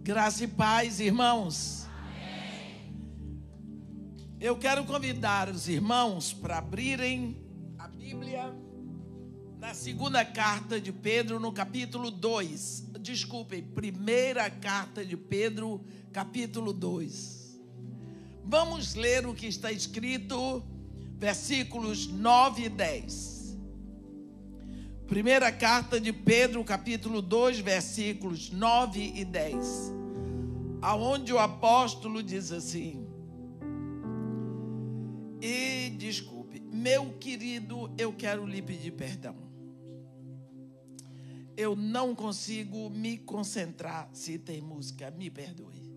Graça e paz, irmãos. Amém. Eu quero convidar os irmãos para abrirem a Bíblia na segunda carta de Pedro, no capítulo 2. Desculpem, primeira carta de Pedro, capítulo 2. Vamos ler o que está escrito, versículos 9 e 10. Primeira carta de Pedro, capítulo 2, versículos 9 e 10. Aonde o apóstolo diz assim: e desculpe, meu querido, eu quero lhe pedir perdão. Eu não consigo me concentrar se tem música, me perdoe.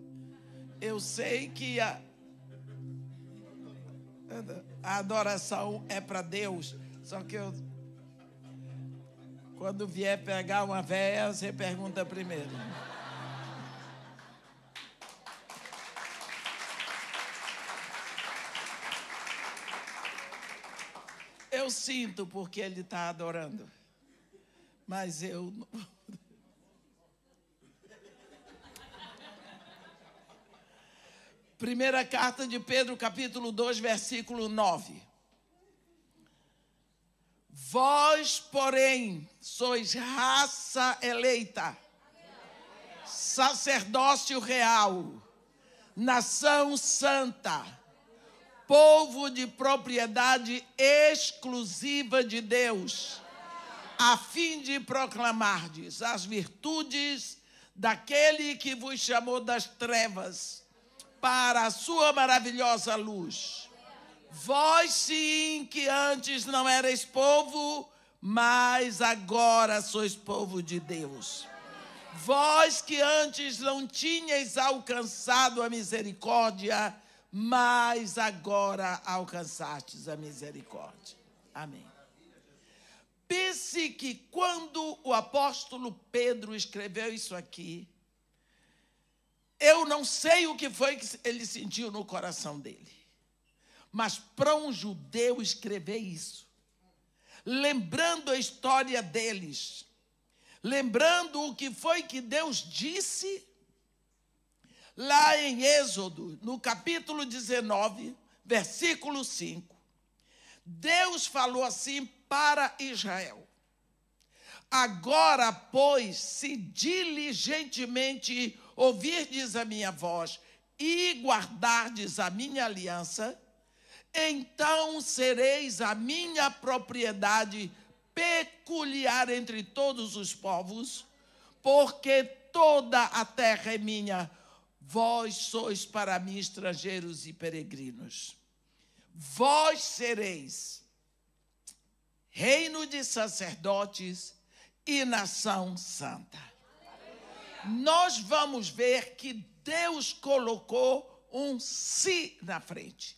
Eu sei que a adoração é para Deus, só que quando vier pegar uma véia, você pergunta primeiro. Eu sinto porque ele está adorando, mas eu não. Primeira carta de Pedro, capítulo 2, versículo 9. Vós, porém, sois raça eleita, sacerdócio real, nação santa, povo de propriedade exclusiva de Deus, a fim de proclamardes as virtudes daquele que vos chamou das trevas para a sua maravilhosa luz. Vós sim, que antes não erais povo, mas agora sois povo de Deus. Vós que antes não tinhais alcançado a misericórdia, mas agora alcançastes a misericórdia. Amém. Pense que quando o apóstolo Pedro escreveu isso aqui, eu não sei o que foi que ele sentiu no coração dele. Mas para um judeu escrever isso, lembrando a história deles, lembrando o que foi que Deus disse lá em Êxodo, no capítulo 19, versículo 5, Deus falou assim para Israel: agora, pois, se diligentemente ouvirdes a minha voz e guardardes a minha aliança, então sereis a minha propriedade peculiar entre todos os povos, porque toda a terra é minha. Vós sois para mim estrangeiros e peregrinos. Vós sereis reino de sacerdotes e nação santa. Nós vamos ver que Deus colocou um "se" na frente.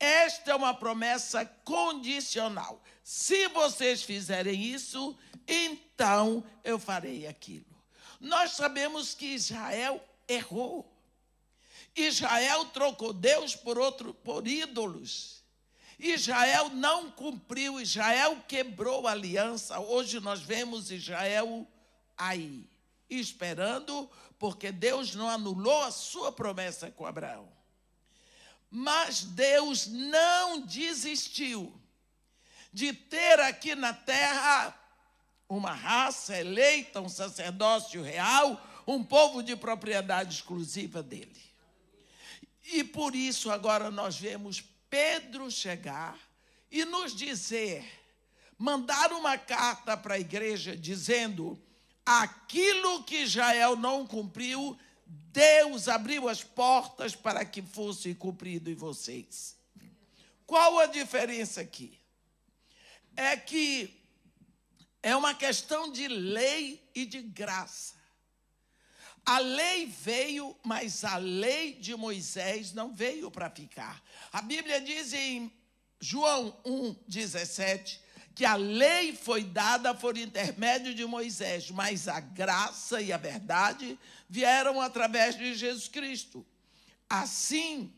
Esta é uma promessa condicional. Se vocês fizerem isso, então eu farei aquilo. Nós sabemos que Israel errou. Israel trocou Deus por ídolos. Israel não cumpriu, Israel quebrou a aliança. Hoje nós vemos Israel aí, esperando, porque Deus não anulou a sua promessa com Abraão. Mas Deus não desistiu de ter aqui na terra uma raça eleita, um sacerdócio real, um povo de propriedade exclusiva dele. E por isso agora nós vemos Pedro chegar e nos dizer, mandar uma carta para a igreja dizendo: aquilo que Israel não cumpriu, Deus abriu as portas para que fosse cumprido em vocês. Qual a diferença aqui? É que é uma questão de lei e de graça. A lei veio, mas a lei de Moisés não veio para ficar. A Bíblia diz em João 1,17 que a lei foi dada por intermédio de Moisés, mas a graça e a verdade vieram através de Jesus Cristo. Assim,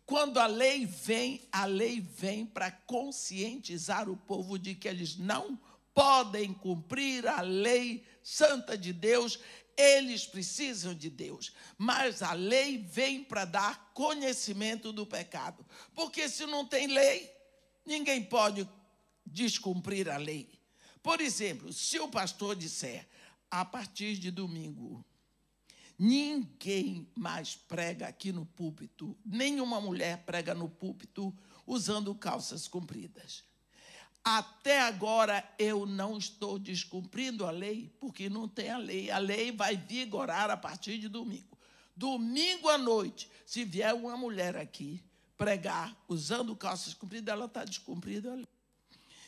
quando a lei vem para conscientizar o povo de que eles não podem cumprir a lei santa de Deus Eles precisam de Deus, mas a lei vem para dar conhecimento do pecado. Porque se não tem lei, ninguém pode descumprir a lei. Por exemplo, se o pastor disser, a partir de domingo, ninguém mais prega aqui no púlpito, nenhuma mulher prega no púlpito usando calças compridas. Até agora eu não estou descumprindo a lei, porque não tem a lei. A lei vai vigorar a partir de domingo. Domingo à noite, se vier uma mulher aqui pregar usando calças compridas, ela está descumprindo a lei.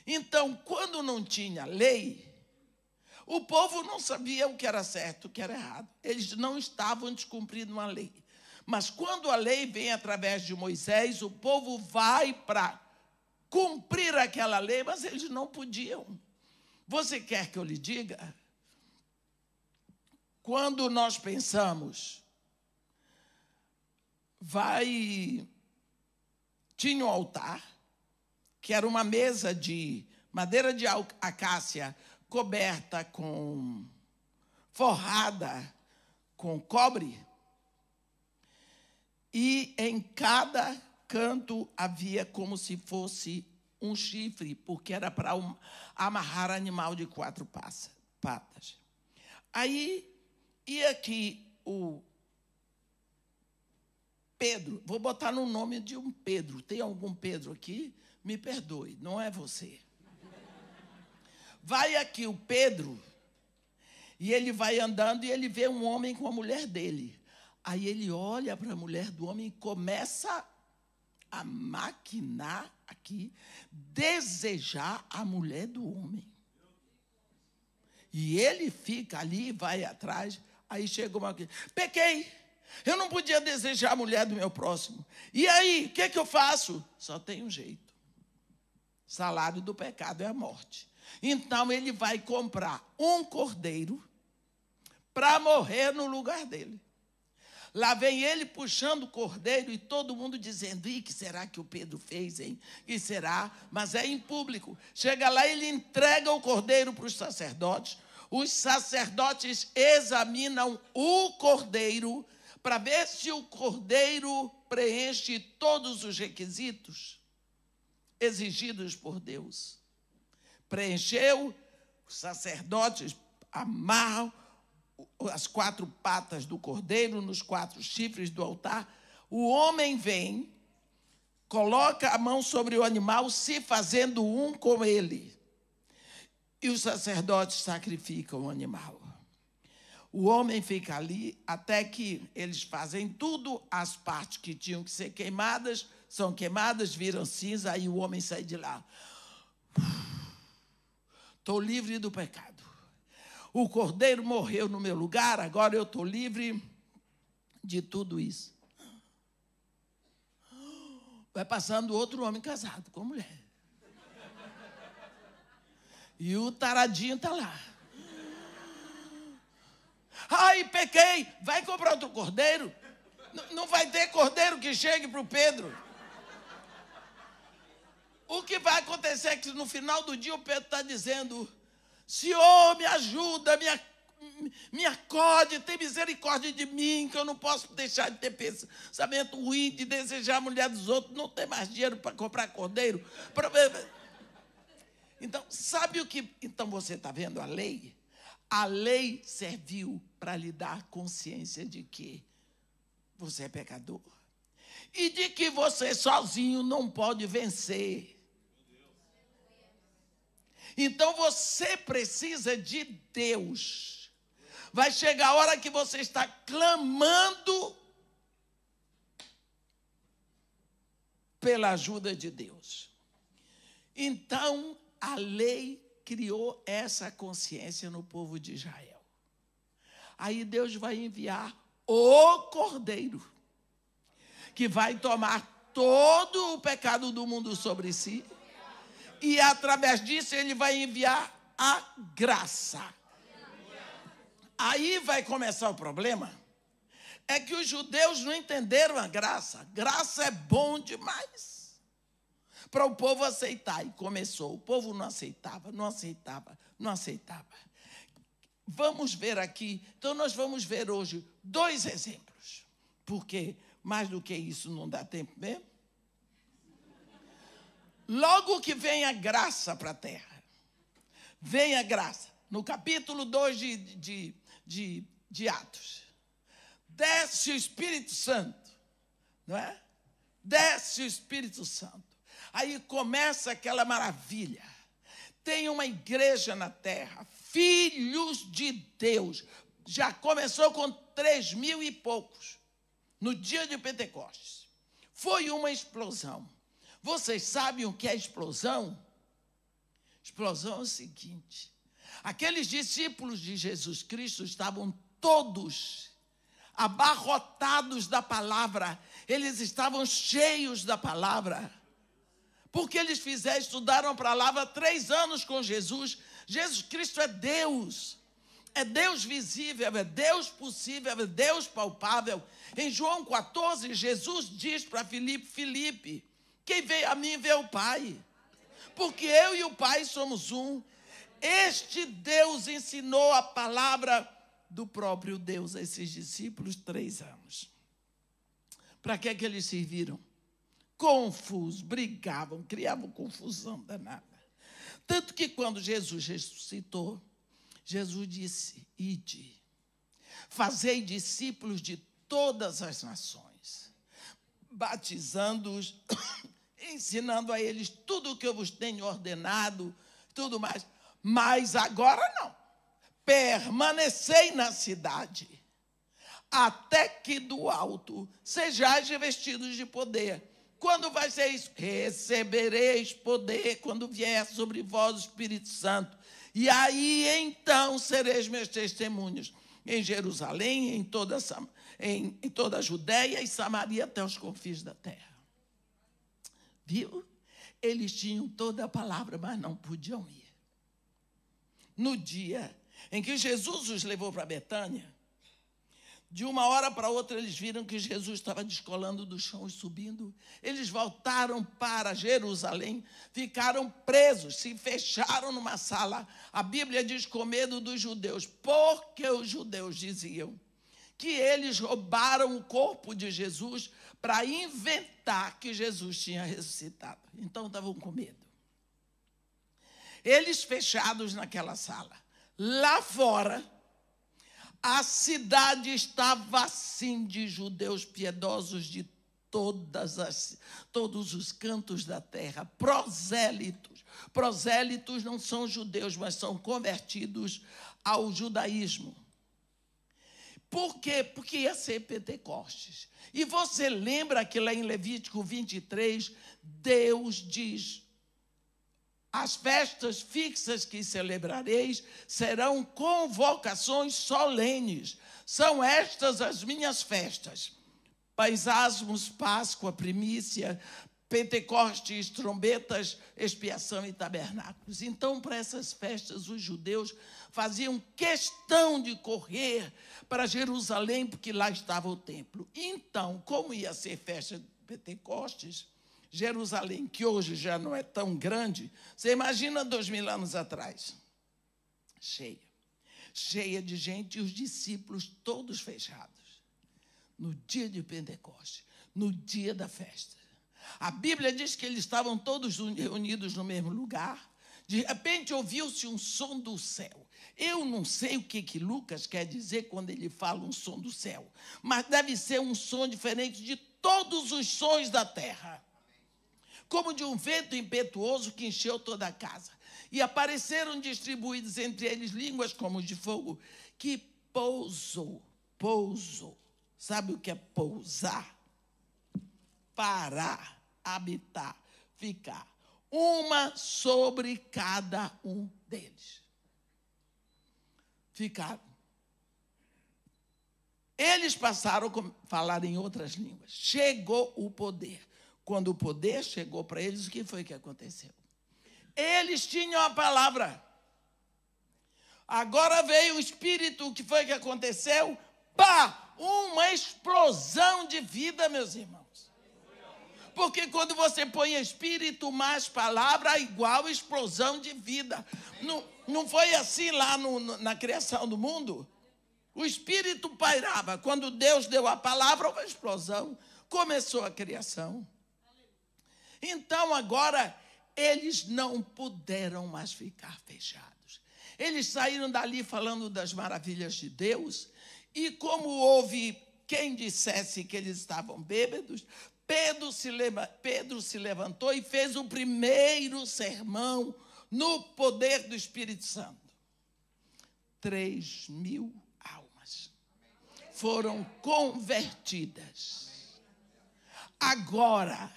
Então, quando não tinha lei, o povo não sabia o que era certo, o que era errado. Eles não estavam descumprindo uma lei. Mas quando a lei vem através de Moisés, o povo vai para cumprir aquela lei, mas eles não podiam. Você quer que eu lhe diga? Quando nós pensamos, tinha um altar, que era uma mesa de madeira de acácia, coberta forrada com cobre, e em cada canto havia como se fosse um chifre, porque era para amarrar animal de 4 patas. Aí ia aqui o Pedro, vou botar no nome de um Pedro. Tem algum Pedro aqui? Me perdoe, não é você. Vai aqui o Pedro, e ele vai andando e ele vê um homem com a mulher dele. Aí ele olha para a mulher do homem e começa a maquinar aqui, desejar a mulher do homem. E ele fica ali, vai atrás, aí chega uma coisa, pequei, eu não podia desejar a mulher do meu próximo. E aí, o que eu faço? Só tem um jeito. Salário do pecado é a morte. Então ele vai comprar um cordeiro para morrer no lugar dele. Lá vem ele puxando o cordeiro e todo mundo dizendo, e que será que o Pedro fez, hein? Que será? Mas é em público. Chega lá, ele entrega o cordeiro para os sacerdotes. Os sacerdotes examinam o cordeiro para ver se o cordeiro preenche todos os requisitos exigidos por Deus. Preencheu, os sacerdotes amarram as 4 patas do cordeiro nos 4 chifres do altar. O homem vem, coloca a mão sobre o animal, se fazendo um com ele. E os sacerdotes sacrificam o animal. O homem fica ali até que eles fazem tudo, as partes que tinham que ser queimadas, são queimadas, viram cinza, aí o homem sai de lá. Estou livre do pecado. O cordeiro morreu no meu lugar, agora eu estou livre de tudo isso. Vai passando outro homem casado com mulher. E o taradinho está lá. Ai, pequei, vai comprar outro cordeiro? Não vai ter cordeiro que chegue para o Pedro. O que vai acontecer é que no final do dia o Pedro está dizendo, Senhor, me ajuda, me acorde, tem misericórdia de mim, que eu não posso deixar de ter pensamento ruim, de desejar a mulher dos outros, não tem mais dinheiro para comprar cordeiro. Então, sabe o que... Então, você está vendo a lei? A lei serviu para lhe dar consciência de que você é pecador. E de que você sozinho não pode vencer. Então você precisa de Deus. Vai chegar a hora que você está clamando pela ajuda de Deus. Então a lei criou essa consciência no povo de Israel. Aí Deus vai enviar o Cordeiro, que vai tomar todo o pecado do mundo sobre si. E através disso ele vai enviar a graça. Aí vai começar o problema. É que os judeus não entenderam a graça. Graça é bom demais para o povo aceitar. E começou. O povo não aceitava, não aceitava, não aceitava. vamos ver aqui. Então, nós vamos ver hoje 2 exemplos. Porque mais do que isso não dá tempo mesmo. Logo que vem a graça para a terra. Vem a graça. No capítulo 2 de Atos. Desce o Espírito Santo. Não é? Desce o Espírito Santo. Aí começa aquela maravilha. Tem uma igreja na terra, filhos de Deus. Já começou com 3.000 e poucos, no dia de Pentecostes. Foi uma explosão. Vocês sabem o que é explosão? Explosão é o seguinte: aqueles discípulos de Jesus Cristo estavam todos abarrotados da palavra, eles estavam cheios da palavra, porque eles estudaram a palavra 3 anos com Jesus. Jesus Cristo é Deus visível, é Deus possível, é Deus palpável. Em João 14, Jesus diz para Filipe, quem vê a mim vê o Pai, porque eu e o Pai somos um. Este Deus ensinou a palavra do próprio Deus a esses discípulos 3 anos. Para que eles serviram? Confusos, brigavam, criavam confusão danada. Tanto que quando Jesus ressuscitou, Jesus disse, ide, fazei discípulos de todas as nações, batizando-os, ensinando a eles tudo o que eu vos tenho ordenado, tudo mais. Mas agora não. Permanecei na cidade, até que do alto sejais revestidos de poder. Quando vai ser isso? Recebereis poder quando vier sobre vós o Espírito Santo. E aí então sereis meus testemunhos em Jerusalém, em toda a Judéia e Samaria até os confins da terra. Viu? Eles tinham toda a palavra, mas não podiam ir. No dia em que Jesus os levou para Betânia, de uma hora para outra eles viram que Jesus estava descolando do chão e subindo. Eles voltaram para Jerusalém, ficaram presos, se fecharam numa sala. A Bíblia diz com medo dos judeus, porque os judeus diziam que eles roubaram o corpo de Jesus para inventar que Jesus tinha ressuscitado. Então estavam com medo. Eles fechados naquela sala. Lá fora, a cidade estava assim de judeus piedosos de todos os cantos da terra, prosélitos. Prosélitos não são judeus, mas são convertidos ao judaísmo. Por quê? Porque ia ser Pentecostes. E você lembra que lá em Levítico 23, Deus diz, as festas fixas que celebrareis serão convocações solenes. São estas as minhas festas. Paisasmos, Páscoa, primícia, Pentecostes, trombetas, expiação e tabernáculos. Então, para essas festas, os judeus faziam questão de correr para Jerusalém, porque lá estava o templo. Então, como ia ser festa de Pentecostes, Jerusalém, que hoje já não é tão grande, você imagina 2000 anos atrás, cheia de gente e os discípulos todos fechados, no dia de Pentecostes, no dia da festa. A Bíblia diz que eles estavam todos reunidos no mesmo lugar, de repente ouviu-se um som do céu. Eu não sei o que Lucas quer dizer quando ele fala um som do céu, mas deve ser um som diferente de todos os sons da terra, como de um vento impetuoso que encheu toda a casa. E apareceram distribuídos entre eles línguas como de fogo, que pousou. Sabe o que é pousar? Parar, habitar, ficar. Uma sobre cada um deles. Ficaram. Eles passaram a falar em outras línguas. Chegou o poder. Quando o poder chegou para eles, o que foi que aconteceu? Eles tinham a palavra. Agora veio o Espírito, o que foi que aconteceu? Pá! Uma explosão de vida, meus irmãos. Porque quando você põe espírito mais palavra, é igual explosão de vida. Não foi assim lá na criação do mundo? O espírito pairava. Quando Deus deu a palavra, houve uma explosão. Começou a criação. Então agora eles não puderam mais ficar fechados. Eles saíram dali falando das maravilhas de Deus. E como houve quem dissesse que eles estavam bêbados, Pedro se levantou e fez o primeiro sermão no poder do Espírito Santo. 3.000 almas foram convertidas. Agora,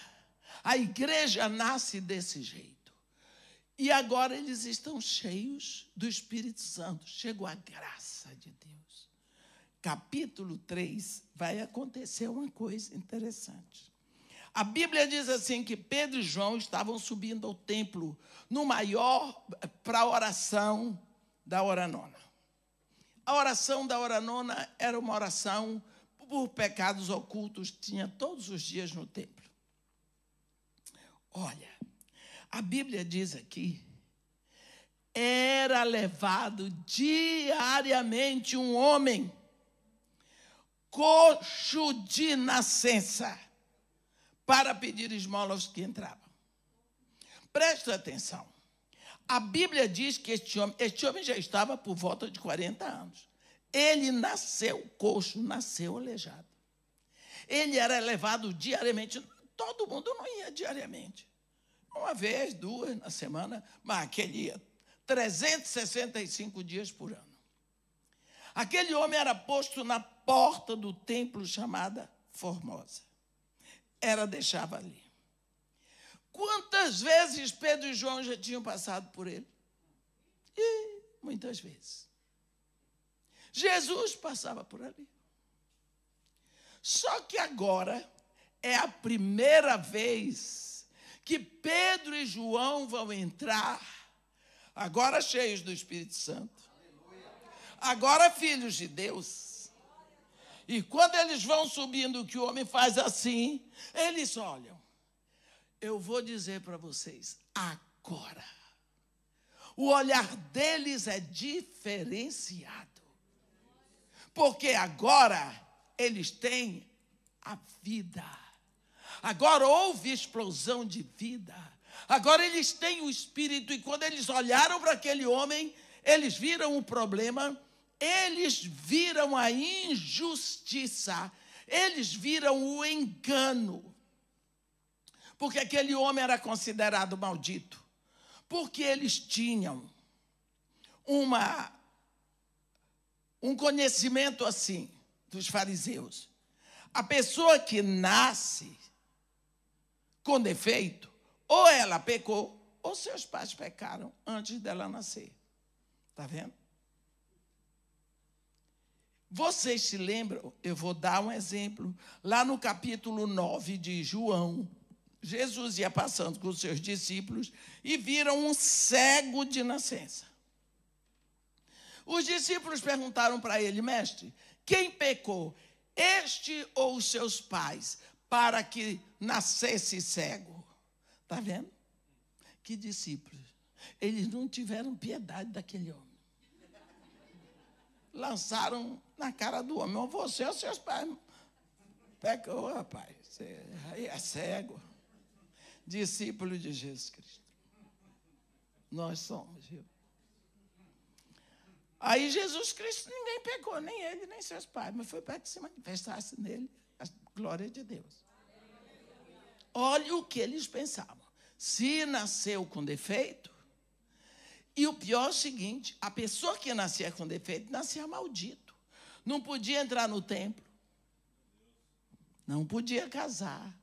a igreja nasce desse jeito. E agora eles estão cheios do Espírito Santo. Chegou a graça de Deus. Capítulo 3, vai acontecer uma coisa interessante. A Bíblia diz assim que Pedro e João estavam subindo ao templo no maior para a oração da hora nona. A oração da hora nona era uma oração por pecados ocultos que tinha todos os dias no templo. Olha, a Bíblia diz aqui, era levado diariamente um homem coxo de nascença para pedir esmola aos que entravam. Presta atenção. A Bíblia diz que este homem já estava por volta de 40 anos. Ele nasceu coxo, nasceu aleijado. Ele era levado diariamente. Todo mundo não ia diariamente. Uma vez, duas na semana, mas aquele ia 365 dias por ano. Aquele homem era posto na porta do templo chamada Formosa. Deixava ali. Quantas vezes Pedro e João já tinham passado por ele? E muitas vezes. Jesus passava por ali. Só que agora é a primeira vez que Pedro e João vão entrar, agora cheios do Espírito Santo, agora filhos de Deus. E quando eles vão subindo, que o homem faz assim, eles olham. Eu vou dizer para vocês, agora, o olhar deles é diferenciado. Porque agora eles têm a vida. Agora houve explosão de vida. Agora eles têm o Espírito. E quando eles olharam para aquele homem, eles viram o problema, eles viram a injustiça, eles viram o engano. Porque aquele homem era considerado maldito. Porque eles tinham um conhecimento assim, dos fariseus. A pessoa que nasce com defeito, ou ela pecou, ou seus pais pecaram antes dela nascer. Está vendo? Vocês se lembram? Eu vou dar um exemplo. Lá no capítulo 9 de João, Jesus ia passando com os seus discípulos e viram um cego de nascença. Os discípulos perguntaram para ele, mestre, quem pecou, este ou os seus pais, para que nascesse cego? Está vendo? Que discípulos. Eles não tiveram piedade daquele homem. Lançaram na cara do homem, ou você ou seus pais. Pecou, rapaz, você aí é cego. Discípulo de Jesus Cristo. Nós somos, viu? Aí Jesus Cristo, ninguém pecou, nem ele, nem seus pais, mas foi para que se manifestasse nele a glória de Deus. Olha o que eles pensavam. Se nasceu com defeito, e o pior é o seguinte, a pessoa que nascia com defeito, nascia maldito. Não podia entrar no templo. Não podia casar.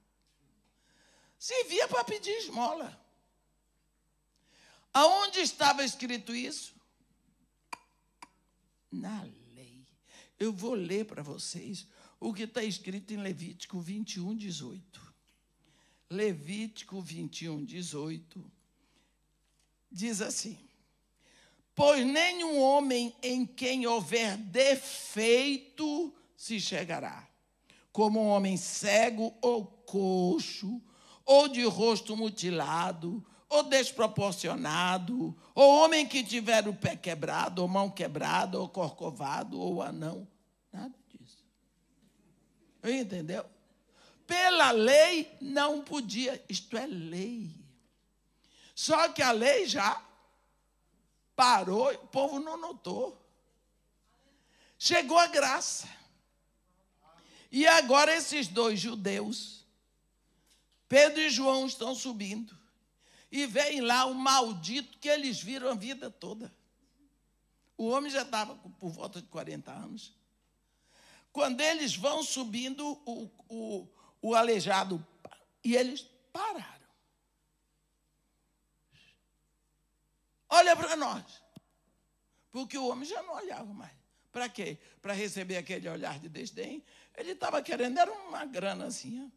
Servia para pedir esmola. Aonde estava escrito isso? Na lei. Eu vou ler para vocês o que está escrito em Levítico 21, 18. Levítico 21, 18. Diz assim: pois nenhum homem em quem houver defeito se chegará, como um homem cego ou coxo, ou de rosto mutilado, ou desproporcionado, ou homem que tiver o pé quebrado, ou mão quebrada, ou corcovado, ou anão. Nada disso. Entendeu? Pela lei não podia. Isto é lei. Só que a lei já parou, o povo não notou. Chegou a graça. E agora esses dois judeus, Pedro e João, estão subindo. E vem lá um maldito que eles viram a vida toda. O homem já estava por volta de 40 anos. Quando eles vão subindo, o aleijado, e eles pararam. Olha para nós. Porque o homem já não olhava mais. Para quê? Para receber aquele olhar de desdém. Ele estava querendo, era uma granazinha.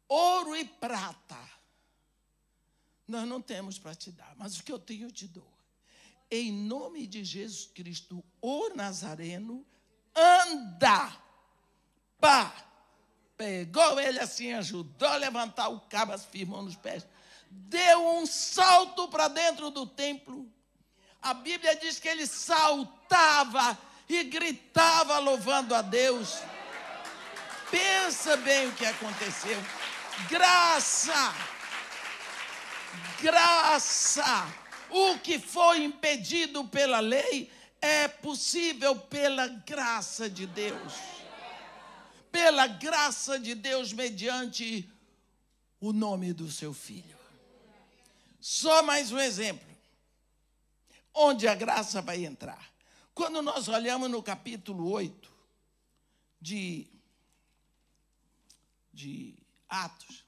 Ouro e prata nós não temos para te dar, mas o que eu tenho eu te dou. Em nome de Jesus Cristo, o Nazareno, anda. Pá! Pegou ele assim, ajudou a levantar o cabo, firmou nos pés. Deu um salto para dentro do templo. A Bíblia diz que ele saltava e gritava louvando a Deus. Pensa bem o que aconteceu. Graça! Graça! O que foi impedido pela lei é possível pela graça de Deus. Pela graça de Deus mediante o nome do seu Filho. Só mais um exemplo. Onde a graça vai entrar? Quando nós olhamos no capítulo 8 de Atos,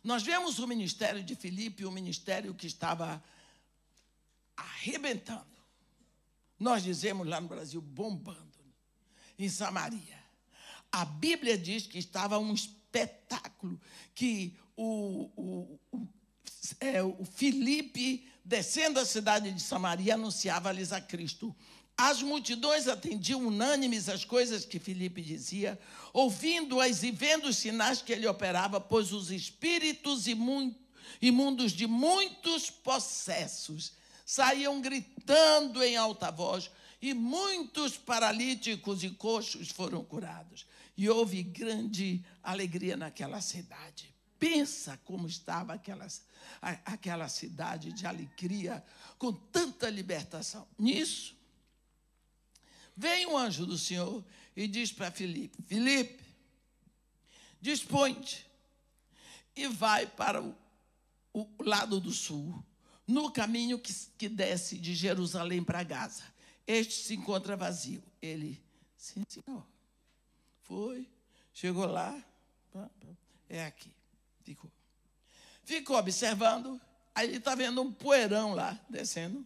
nós vemos o ministério de Filipe, o ministério que estava arrebentando. Nós dizemos lá no Brasil, bombando, em Samaria. A Bíblia diz que estava um espetáculo, que o Filipe, descendo a cidade de Samaria, anunciava-lhes a Cristo. As multidões atendiam unânimes às coisas que Filipe dizia, ouvindo-as e vendo os sinais que ele operava, pois os espíritos imundos de muitos possessos saíam gritando em alta voz, e muitos paralíticos e coxos foram curados. E houve grande alegria naquela cidade. Pensa como estava aquela cidade de alegria, com tanta libertação. Nisso, vem um anjo do Senhor e diz para Filipe, Filipe, dispõe-te e vai para o lado do sul, no caminho que desce de Jerusalém para Gaza. Este se encontra vazio. Ele, sim, senhor. Foi, chegou lá, é aqui. Ficou observando, aí ele está vendo um poeirão lá, descendo.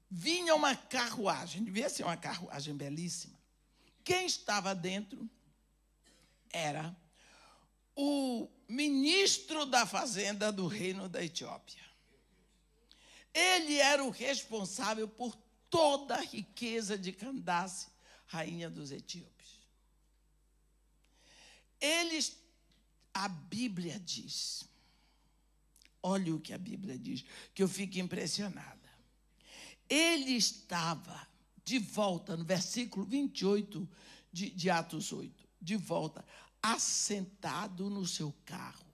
Vinha uma carruagem, devia ser uma carruagem belíssima. Quem estava dentro era o ministro da fazenda do reino da Etiópia. Ele era o responsável por toda a riqueza de Candace, rainha dos etíopes. A Bíblia diz, olha o que a Bíblia diz, que eu fico impressionada. Ele estava de volta, no versículo 28 de Atos 8, de volta, assentado no seu carro,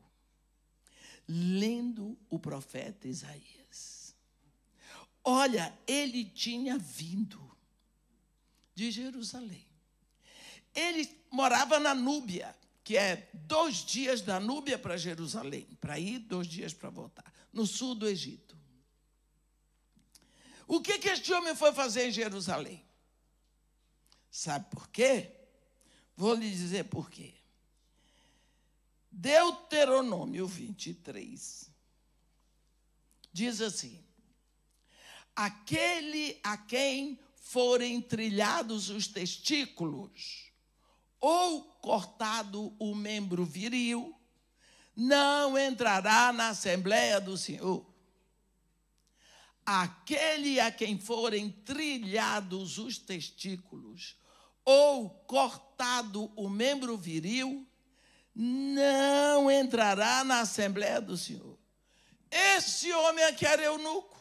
lendo o profeta Isaías. Olha, ele tinha vindo de Jerusalém. Ele morava na Núbia, que é 2 dias da Núbia para Jerusalém, para ir, 2 dias para voltar, no sul do Egito. O que este homem foi fazer em Jerusalém? Sabe por quê? Vou lhe dizer por quê. Deuteronômio 23 diz assim: aquele a quem forem trilhados os testículos ou cortado o membro viril, não entrará na Assembleia do Senhor. Aquele a quem forem trilhados os testículos ou cortado o membro viril, não entrará na Assembleia do Senhor. Esse homem aqui era eunuco,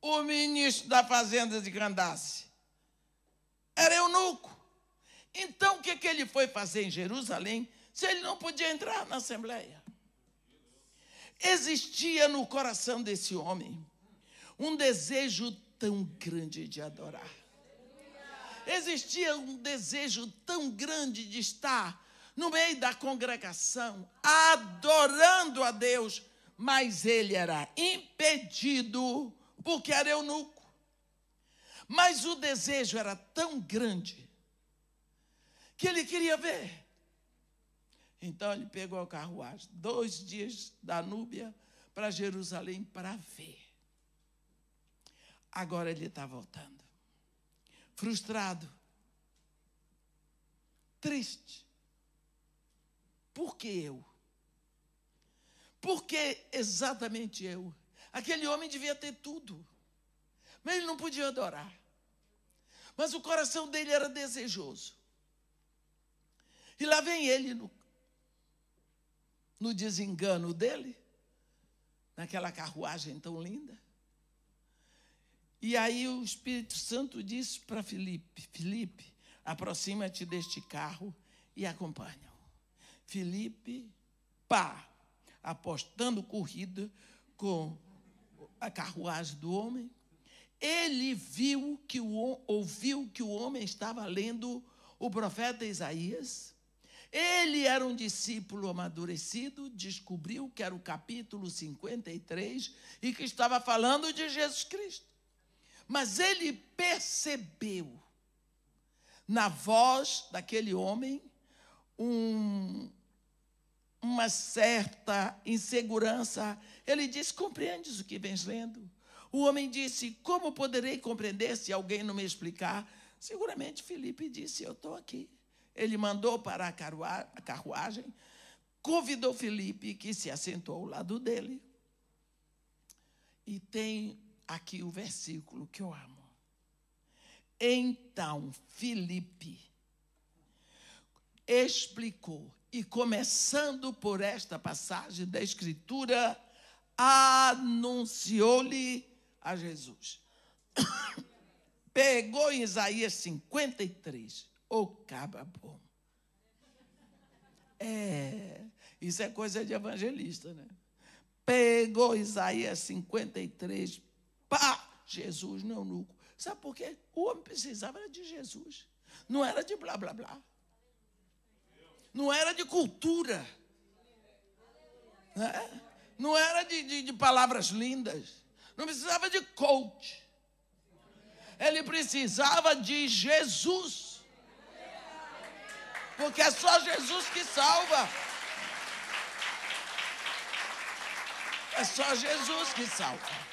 o ministro da Fazenda de Candace. Era eunuco. Então, o que ele foi fazer em Jerusalém se ele não podia entrar na Assembleia? Existia no coração desse homem um desejo tão grande de adorar. Existia um desejo tão grande de estar no meio da congregação, adorando a Deus, mas ele era impedido porque era eunuco. Mas o desejo era tão grande que ele queria ver. Então ele pegou a carruagem, 2 dias da Núbia para Jerusalém para ver. Agora ele está voltando, frustrado, triste. Por que eu? Por que exatamente eu? Aquele homem devia ter tudo, mas ele não podia adorar. Mas o coração dele era desejoso. E lá vem ele no desengano dele, naquela carruagem tão linda. E aí o Espírito Santo disse para Filipe: Filipe, aproxima-te deste carro e acompanha-o. Filipe, apostando corrida com a carruagem do homem, ele ouviu que o homem estava lendo o profeta Isaías. Ele era um discípulo amadurecido, descobriu que era o capítulo 53 e que estava falando de Jesus Cristo. Mas ele percebeu na voz daquele homem uma certa insegurança. Ele disse: compreendes o que vens lendo? O homem disse: como poderei compreender se alguém não me explicar? Seguramente Filipe disse: eu estou aqui. Ele mandou parar a carruagem, convidou Filipe, que se assentou ao lado dele. E tem aqui o versículo que eu amo. Então Filipe explicou, e começando por esta passagem da Escritura, anunciou-lhe a Jesus. Pegou em Isaías 53, o caba bom. Isso é coisa de evangelista, né? Pegou Isaías 53, Jesus no eunuco. Sabe por quê? O homem precisava de Jesus. Não era de blá, blá, blá. Não era de cultura. Né? Não era de palavras lindas. Não precisava de coach. Ele precisava de Jesus. Porque é só Jesus que salva. É só Jesus que salva.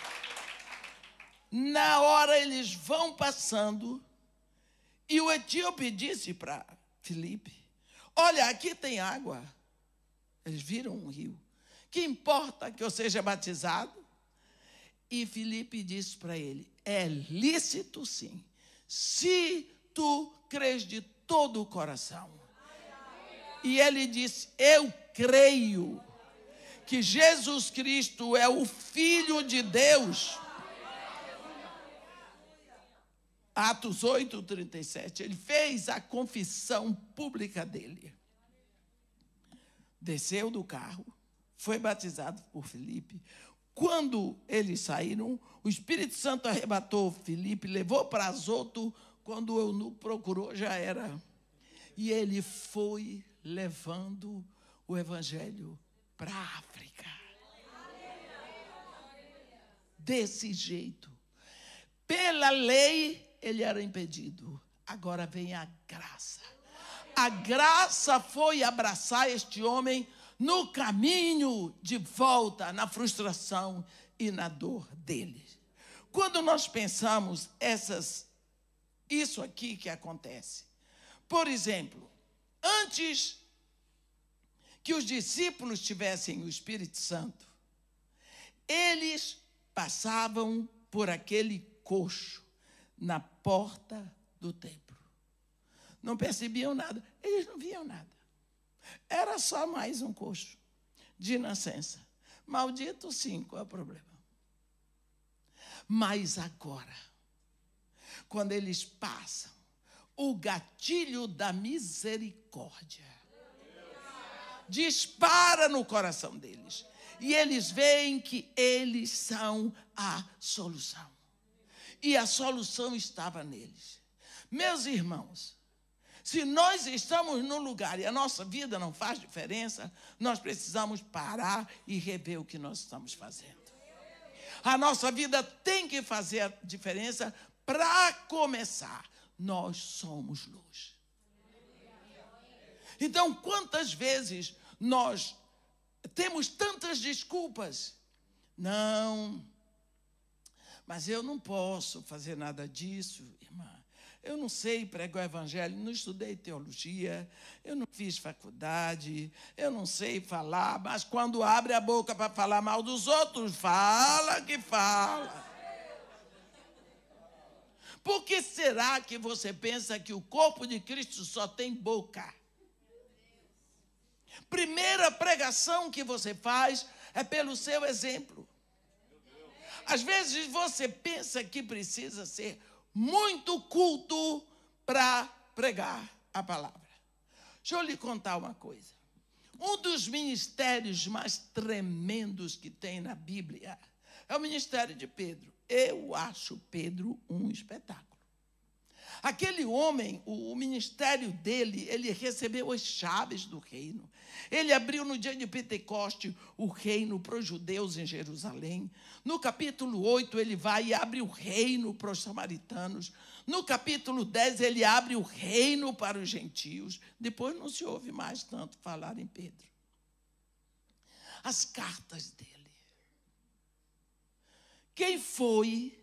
Na hora eles vão passando, e o etíope disse para Filipe: olha, aqui tem água. Eles viram um rio. Que importa que eu seja batizado? E Filipe disse para ele: é lícito sim, se tu crês de todo o coração. E ele disse: eu creio que Jesus Cristo é o Filho de Deus. Atos 8:37, ele fez a confissão pública dele. Desceu do carro, foi batizado por Filipe. Quando eles saíram, o Espírito Santo arrebatou Filipe, levou para Azoto. Quando o eunuco procurou, já era. E ele foi levando o evangelho para a África. Desse jeito. Pela lei, ele era impedido. Agora vem a graça. A graça foi abraçar este homem no caminho de volta, na frustração e na dor dele. Quando nós pensamos isso aqui que acontece. Por exemplo, antes que os discípulos tivessem o Espírito Santo, eles passavam por aquele coxo na porta do templo. Não percebiam nada, eles não viam nada. Era só mais um coxo de nascença. Maldito sim, qual é o problema? Mas agora, quando eles passam o gatilho da misericórdia, dispara no coração deles. E eles veem que eles são a solução. E a solução estava neles. Meus irmãos, se nós estamos no lugar e a nossa vida não faz diferença, nós precisamos parar e rever o que nós estamos fazendo. A nossa vida tem que fazer a diferença. Para começar, nós somos luz. Então, quantas vezes nós temos tantas desculpas? Não, mas eu não posso fazer nada disso, irmã. Eu não sei pregar o evangelho, não estudei teologia, eu não fiz faculdade, eu não sei falar, mas quando abre a boca para falar mal dos outros, fala que fala. Por que será que você pensa que o corpo de Cristo só tem boca? Primeira pregação que você faz é pelo seu exemplo. Às vezes você pensa que precisa ser muito culto para pregar a palavra. Deixa eu lhe contar uma coisa. Um dos ministérios mais tremendos que tem na Bíblia é o ministério de Pedro. Eu acho Pedro um espetáculo. Aquele homem, o ministério dele, ele recebeu as chaves do reino. Ele abriu no dia de Pentecoste o reino para os judeus em Jerusalém. No capítulo 8, ele vai e abre o reino para os samaritanos. No capítulo 10, ele abre o reino para os gentios. Depois não se ouve mais tanto falar em Pedro. As cartas dele. Quem foi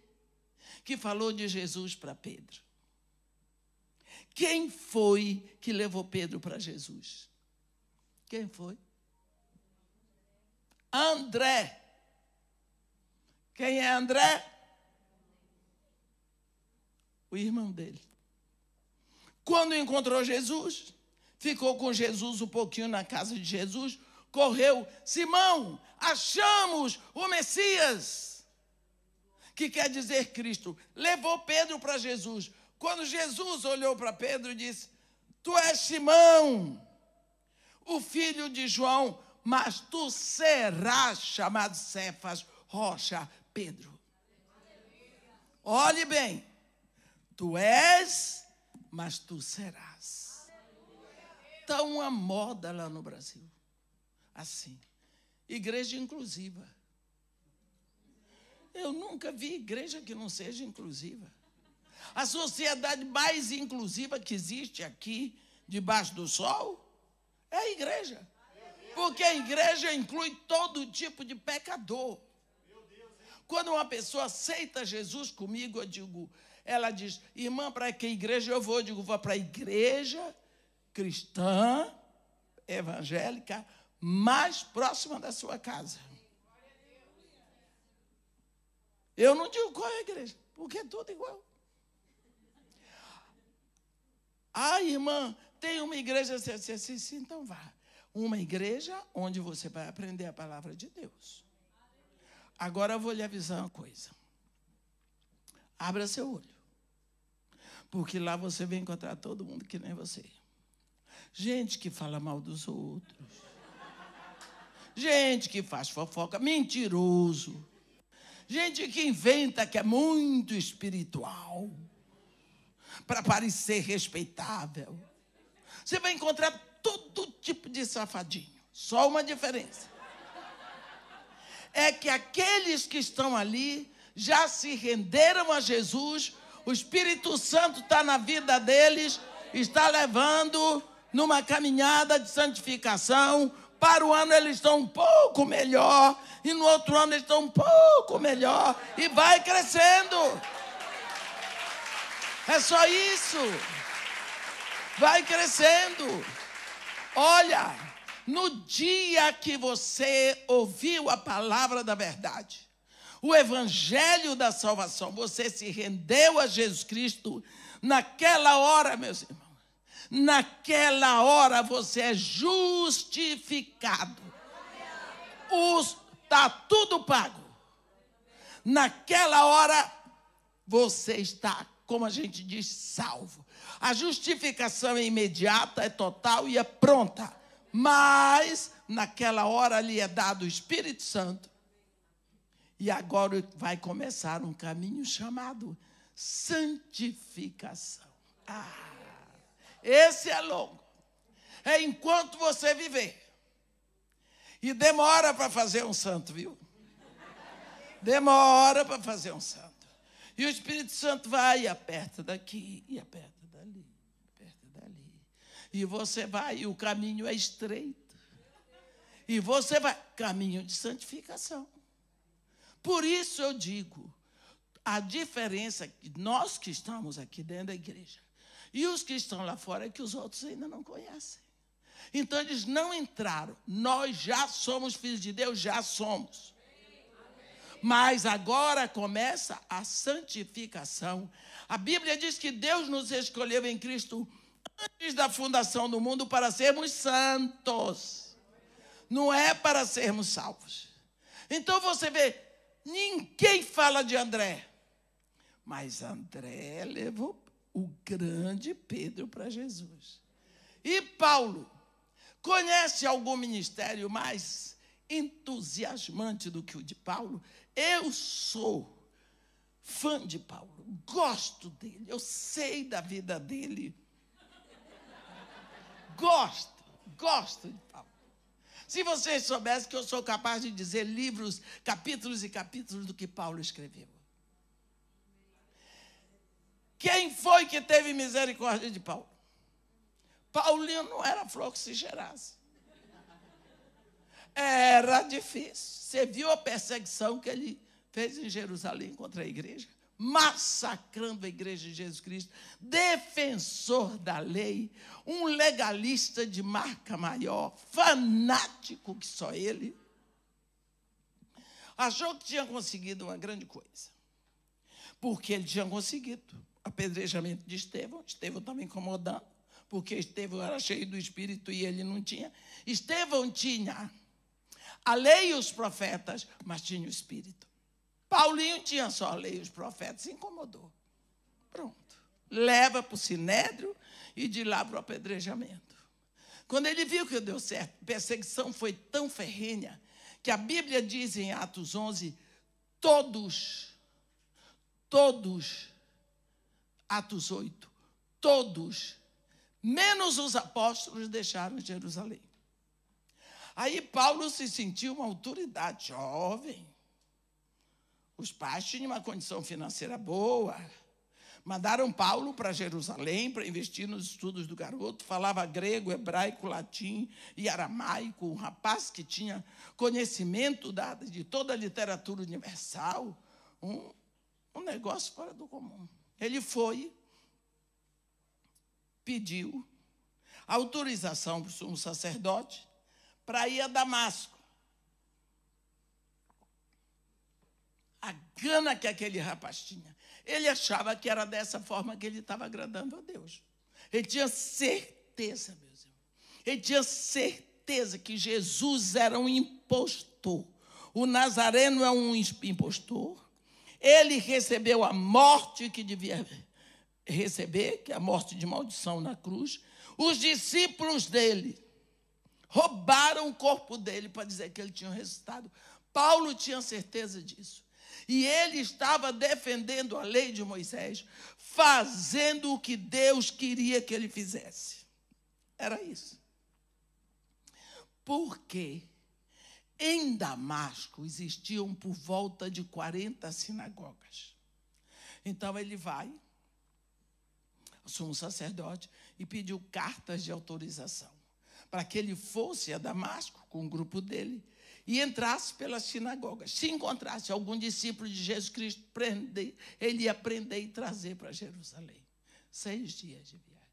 que falou de Jesus para Pedro? Quem foi que levou Pedro para Jesus? Quem foi? André. Quem é André? O irmão dele. Quando encontrou Jesus, ficou com Jesus um pouquinho na casa de Jesus, correu, Simão, achamos o Messias, que quer dizer Cristo. Levou Pedro para Jesus. Quando Jesus olhou para Pedro e disse, tu és Simão, o filho de João, mas tu serás chamado Cefas, rocha, Pedro. Olhe bem, tu és, mas tu serás. Está uma moda lá no Brasil, assim, igreja inclusiva. Eu nunca vi igreja que não seja inclusiva. A sociedade mais inclusiva que existe aqui, debaixo do sol, é a igreja. Porque a igreja inclui todo tipo de pecador. Quando uma pessoa aceita Jesus comigo, ela diz, irmã, para que igreja eu vou? Eu digo, vou para a igreja cristã, evangélica, mais próxima da sua casa. Eu não digo qual é a igreja, porque é tudo igual. Ah, irmã, tem uma igreja assim, então vá. Uma igreja onde você vai aprender a palavra de Deus. Agora eu vou lhe avisar uma coisa. Abra seu olho. Porque lá você vai encontrar todo mundo que nem você. Gente que fala mal dos outros. Gente que faz fofoca, mentiroso. Gente que inventa que é muito espiritual. Para parecer respeitável. Você vai encontrar todo tipo de safadinho. Só uma diferença. É que aqueles que estão ali já se renderam a Jesus, o Espírito Santo está na vida deles, está levando numa caminhada de santificação. Para o ano eles estão um pouco melhor, e no outro ano eles estão um pouco melhor, e vai crescendo. É só isso. Vai crescendo. Olha, no dia que você ouviu a palavra da verdade, o evangelho da salvação, você se rendeu a Jesus Cristo, naquela hora, meus irmãos, naquela hora você é justificado. Está tudo pago. Naquela hora você está, como a gente diz, salvo. A justificação é imediata, é total e é pronta. Mas naquela hora lhe é dado o Espírito Santo. E agora vai começar um caminho chamado santificação. Esse é longo. É enquanto você viver. E demora para fazer um santo, viu? Demora para fazer um santo. E o Espírito Santo vai e aperta daqui, e aperta dali, aperta dali. E você vai, e o caminho é estreito. E você vai, caminho de santificação. Por isso eu digo, a diferença que nós que estamos aqui dentro da igreja e os que estão lá fora é que os outros ainda não conhecem. Então eles não entraram. Nós já somos filhos de Deus, já somos. Mas agora começa a santificação. A Bíblia diz que Deus nos escolheu em Cristo antes da fundação do mundo para sermos santos. Não é para sermos salvos. Então você vê, ninguém fala de André. Mas André levou o grande Pedro para Jesus. E Paulo, conhece algum ministério mais entusiasmante do que o de Paulo? Eu sou fã de Paulo, gosto dele, eu sei da vida dele. Gosto de Paulo. Se vocês soubessem que eu sou capaz de dizer livros, capítulos e capítulos do que Paulo escreveu. Quem foi que teve misericórdia de Paulo? Paulinho não era flor que se cheirasse. Era difícil. Você viu a perseguição que ele fez em Jerusalém contra a igreja? Massacrando a igreja de Jesus Cristo. Defensor da lei. Um legalista de marca maior. Fanático que só ele. Achou que tinha conseguido uma grande coisa. Porque ele tinha conseguido apedrejamento de Estevão. Estevão estava incomodando. Porque Estevão era cheio do Espírito e ele não tinha. Estevão tinha a lei e os profetas, mas tinha o Espírito. Paulinho tinha só a lei e os profetas, se incomodou. Pronto. Leva para o sinédrio e de lá para o apedrejamento. Quando ele viu que deu certo, a perseguição foi tão ferrenha que a Bíblia diz em Atos 11, todos, Atos 8, todos, menos os apóstolos, deixaram Jerusalém. Aí Paulo se sentiu uma autoridade jovem. Os pais tinham uma condição financeira boa. Mandaram Paulo para Jerusalém para investir nos estudos do garoto. Falava grego, hebraico, latim e aramaico. Um rapaz que tinha conhecimento de toda a literatura universal. Um negócio fora do comum. Ele foi, pediu autorização para o sumo sacerdote para ir a Damasco. A gana que aquele rapaz tinha. Ele achava que era dessa forma que ele estava agradando a Deus. Ele tinha certeza, meus irmãos. Ele tinha certeza que Jesus era um impostor. O Nazareno é um impostor. Ele recebeu a morte que devia receber, que é a morte de maldição na cruz. Os discípulos dele roubaram o corpo dele para dizer que ele tinha ressuscitado. Paulo tinha certeza disso. E ele estava defendendo a lei de Moisés, fazendo o que Deus queria que ele fizesse. Era isso. Porque em Damasco existiam por volta de 40 sinagogas. Então ele vai ao sumo sacerdote e pediu cartas de autorização para que ele fosse a Damasco com um grupo dele e entrasse pelas sinagogas. Se encontrasse algum discípulo de Jesus Cristo, ele ia prender e trazer para Jerusalém. 6 dias de viagem.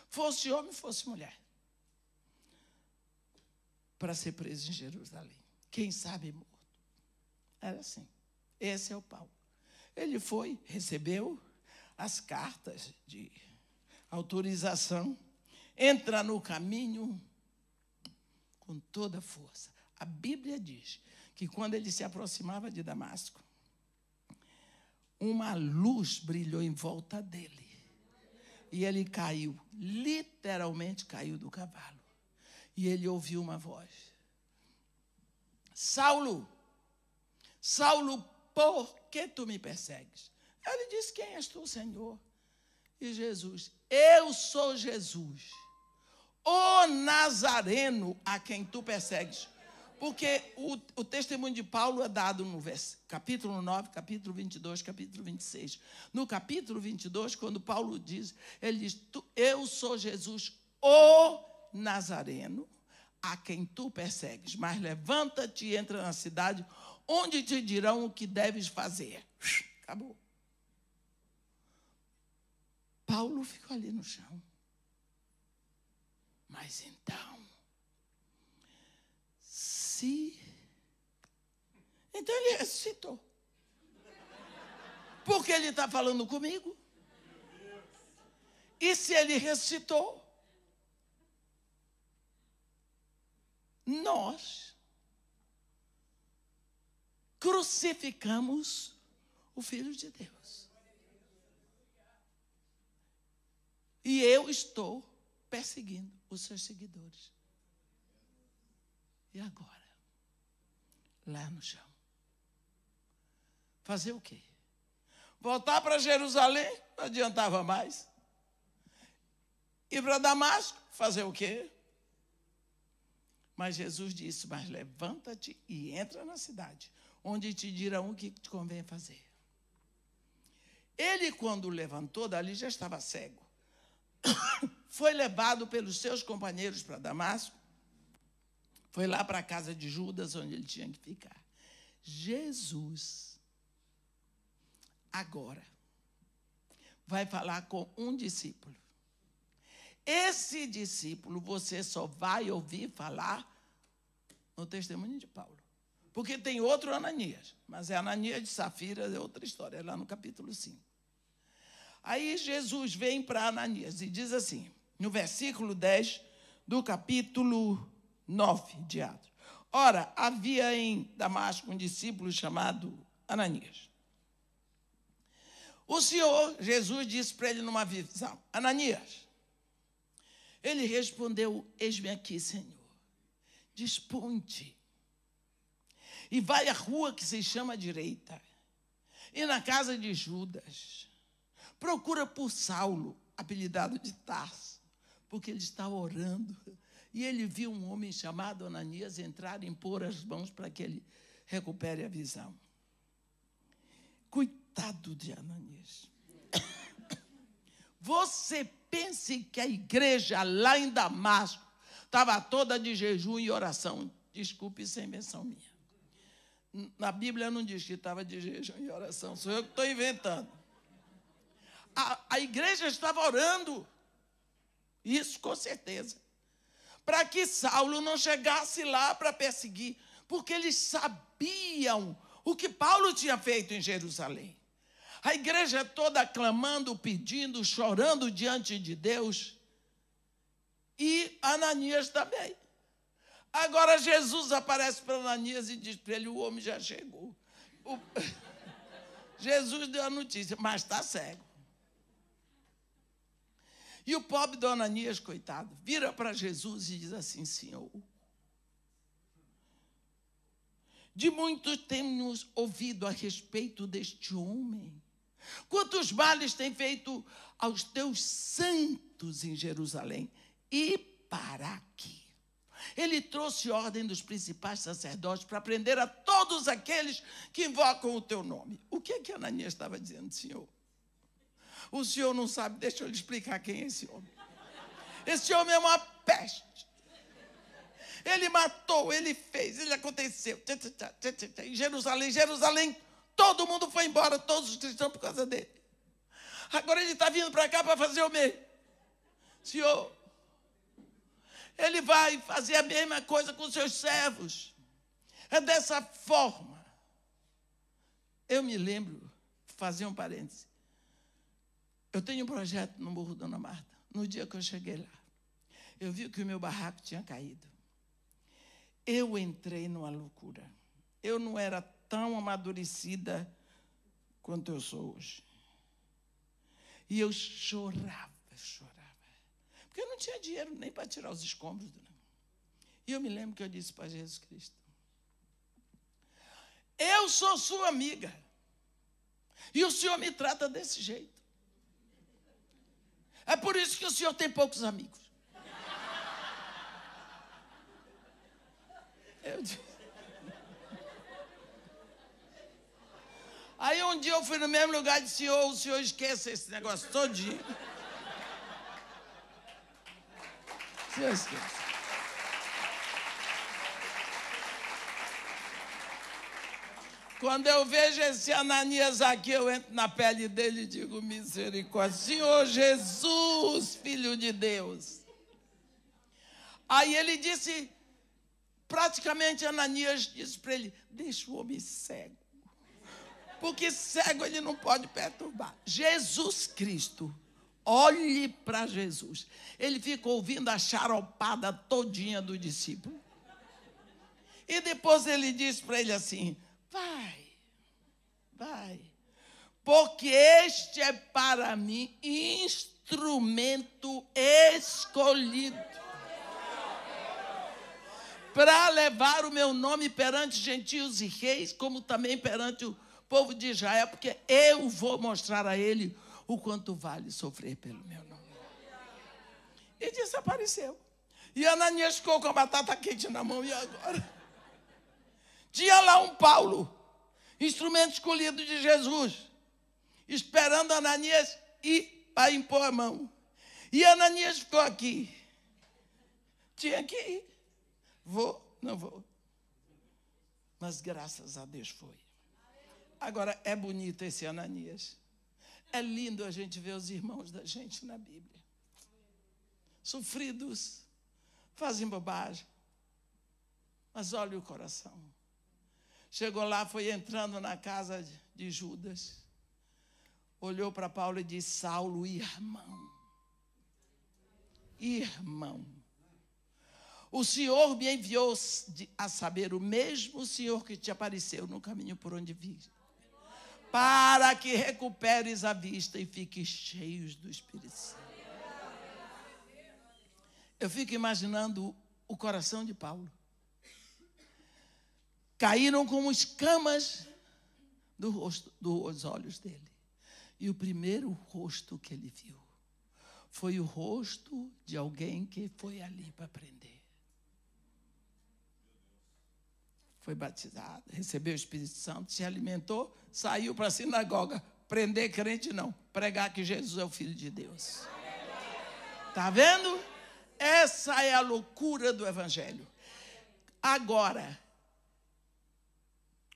Fosse homem, fosse mulher. Para ser preso em Jerusalém. Quem sabe morto. Era assim. Esse é o Paulo. Ele foi, recebeu as cartas de autorização entra no caminho com toda a força. A Bíblia diz que quando ele se aproximava de Damasco, uma luz brilhou em volta dele. E ele caiu, literalmente caiu do cavalo. E ele ouviu uma voz: Saulo, Saulo, por que tu me persegues? Ele disse: quem és tu, Senhor? E Jesus: eu sou Jesus, o Nazareno a quem tu persegues. Porque o testemunho de Paulo é dado no capítulo 9, capítulo 22, capítulo 26. No capítulo 22, quando Paulo diz, ele diz: eu sou Jesus, o Nazareno, a quem tu persegues. Mas levanta-te e entra na cidade, onde te dirão o que deves fazer. Acabou. Paulo ficou ali no chão. Mas então, então ele ressuscitou. Porque ele está falando comigo. E se ele ressuscitou, nós crucificamos o Filho de Deus. E eu estou perseguindo os seus seguidores. E agora? Lá no chão. Fazer o quê? Voltar para Jerusalém? Não adiantava mais. Ir para Damasco? Fazer o quê? Mas Jesus disse: mas levanta-te e entra na cidade, onde te dirão o que te convém fazer. Ele, quando levantou dali, já estava cego. Foi levado pelos seus companheiros para Damasco. Foi lá para a casa de Judas, onde ele tinha que ficar. Jesus, agora, vai falar com um discípulo. Esse discípulo você só vai ouvir falar no testemunho de Paulo. Porque tem outro Ananias, mas é Ananias de Safira, é outra história, é lá no capítulo 5. Aí Jesus vem para Ananias e diz assim, no versículo 10 do capítulo 9 de Atos. Ora, havia em Damasco um discípulo chamado Ananias. O Senhor, Jesus, disse para ele numa visão: Ananias. Ele respondeu: eis-me aqui, Senhor. Dispõe-te e vai à rua que se chama Direita, e na casa de Judas procura por Saulo, apelidado de Tarso, porque ele está orando. E ele viu um homem chamado Ananias entrar e impor as mãos para que ele recupere a visão. Coitado de Ananias. Você pense que a igreja lá em Damasco estava toda de jejum e oração. Desculpe, sem menção minha. Na Bíblia não diz que estava de jejum e oração, sou eu que estou inventando. A igreja estava orando, isso com certeza, para que Saulo não chegasse lá para perseguir, porque eles sabiam o que Paulo tinha feito em Jerusalém. A igreja toda clamando, pedindo, chorando diante de Deus, e Ananias também. Agora Jesus aparece para Ananias e diz para ele: o homem já chegou. Jesus deu a notícia, mas está cego. E o pobre do Ananias, coitado, vira para Jesus e diz assim: Senhor, de muitos temos ouvido a respeito deste homem. Quantos males tem feito aos teus santos em Jerusalém e para aqui. Ele trouxe ordem dos principais sacerdotes para prender a todos aqueles que invocam o teu nome. O que é que Ananias estava dizendo, Senhor? O senhor não sabe, deixa eu lhe explicar quem é esse homem. Esse homem é uma peste. Ele matou, ele fez, ele aconteceu. Em Jerusalém, todo mundo foi embora, todos os cristãos por causa dele. Agora ele está vindo para cá para fazer o mesmo. Senhor, ele vai fazer a mesma coisa com os seus servos. É dessa forma. Eu me lembro, fazer um parêntese. Eu tenho um projeto no Morro Dona Marta, no dia que eu cheguei lá. eu vi que o meu barraco tinha caído. Eu entrei numa loucura. Eu não era tão amadurecida quanto eu sou hoje. E eu chorava. Porque eu não tinha dinheiro nem para tirar os escombros. E eu me lembro que eu disse para Jesus Cristo: eu sou sua amiga. E o Senhor me trata desse jeito. É por isso que o Senhor tem poucos amigos. Eu disse. Aí um dia eu fui no mesmo lugar e disse: o Senhor esquece esse negócio todinho. O Senhor esquece. Quando eu vejo esse Ananias aqui, eu entro na pele dele e digo: misericórdia, Senhor Jesus, Filho de Deus. Aí ele disse, praticamente Ananias disse para ele: deixa o homem cego, porque cego ele não pode perturbar. Jesus Cristo, olhe para Jesus. Ele fica ouvindo a charopada todinha do discípulo. E depois ele disse para ele assim: vai, porque este é para mim instrumento escolhido para levar o meu nome perante gentios e reis, como também perante o povo de Israel, porque eu vou mostrar a ele o quanto vale sofrer pelo meu nome. E desapareceu. E Ananias ficou com a batata quente na mão. E agora? Tinha lá um Paulo, instrumento escolhido de Jesus, esperando Ananias ir para impor a mão. E Ananias ficou aqui. Tinha que ir. Vou, não vou. Mas graças a Deus foi. Agora, é bonito esse Ananias. É lindo a gente ver os irmãos da gente na Bíblia. Sofridos, fazem bobagem. Mas olha o coração. Chegou lá, foi entrando na casa de Judas. Olhou para Paulo e disse: Saulo, irmão, o Senhor me enviou a saber, o mesmo Senhor que te apareceu no caminho por onde vi, para que recuperes a vista e fiques cheios do Espírito Santo. Eu fico imaginando o coração de Paulo. Caíram como escamas dos olhos dele. E o primeiro rosto que ele viu foi o rosto de alguém que foi ali para aprender. Foi batizado, recebeu o Espírito Santo, se alimentou, saiu para a sinagoga. Prender crente não, pregar que Jesus é o Filho de Deus. Está vendo? Essa é a loucura do Evangelho. Agora,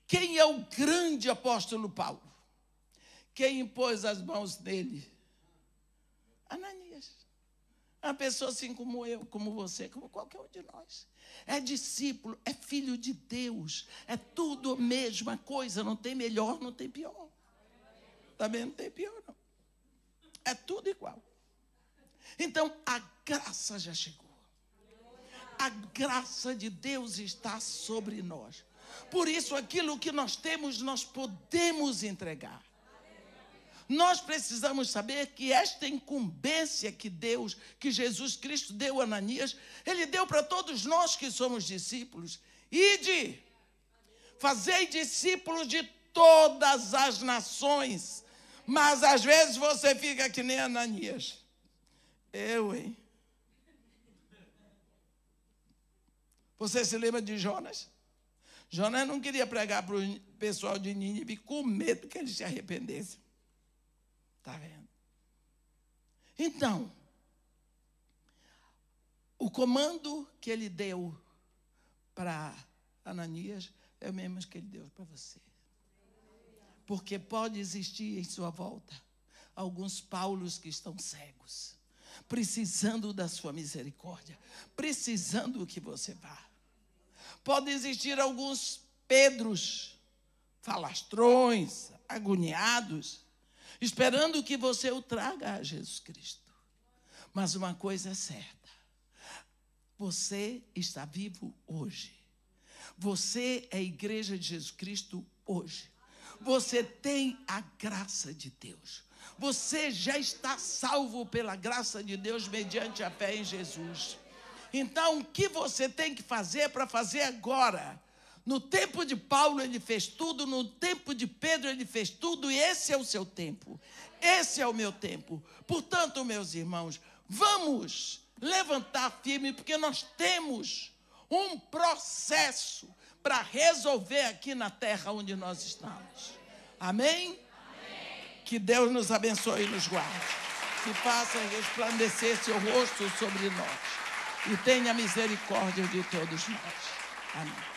quem é o grande apóstolo Paulo? Quem impôs as mãos nele? Ananias. Uma pessoa assim como eu, como você, como qualquer um de nós. É discípulo, é filho de Deus. É tudo a mesma coisa, não tem melhor, não tem pior. Também não tem pior, não. É tudo igual. Então, a graça já chegou. A graça de Deus está sobre nós. Por isso, aquilo que nós temos, nós podemos entregar. Nós precisamos saber que esta incumbência que Jesus Cristo deu a Ananias, Ele deu para todos nós que somos discípulos. Ide, fazei discípulos de todas as nações. Mas às vezes você fica que nem Ananias. Hein? Você se lembra de Jonas? Jonas não queria pregar para o pessoal de Nínive com medo que eles se arrependessem. Está vendo? Então, o comando que ele deu para Ananias é o mesmo que ele deu para você. Porque pode existir em sua volta alguns Paulos que estão cegos, precisando da sua misericórdia, precisando que você vá. Pode existir alguns Pedros, falastrões, agoniados, esperando que você o traga a Jesus Cristo. Mas uma coisa é certa: Você está vivo hoje. Você é a igreja de Jesus Cristo hoje. Você tem a graça de Deus. Você já está salvo pela graça de Deus mediante a fé em Jesus. Então, o que você tem que fazer para fazer agora? No tempo de Paulo ele fez tudo, no tempo de Pedro ele fez tudo, e esse é o seu tempo. Esse é o meu tempo. Portanto, meus irmãos, vamos levantar firme, porque nós temos um processo para resolver aqui na terra onde nós estamos. Amém? Amém. Que Deus nos abençoe e nos guarde. Que faça resplandecer seu rosto sobre nós. E tenha misericórdia de todos nós. Amém.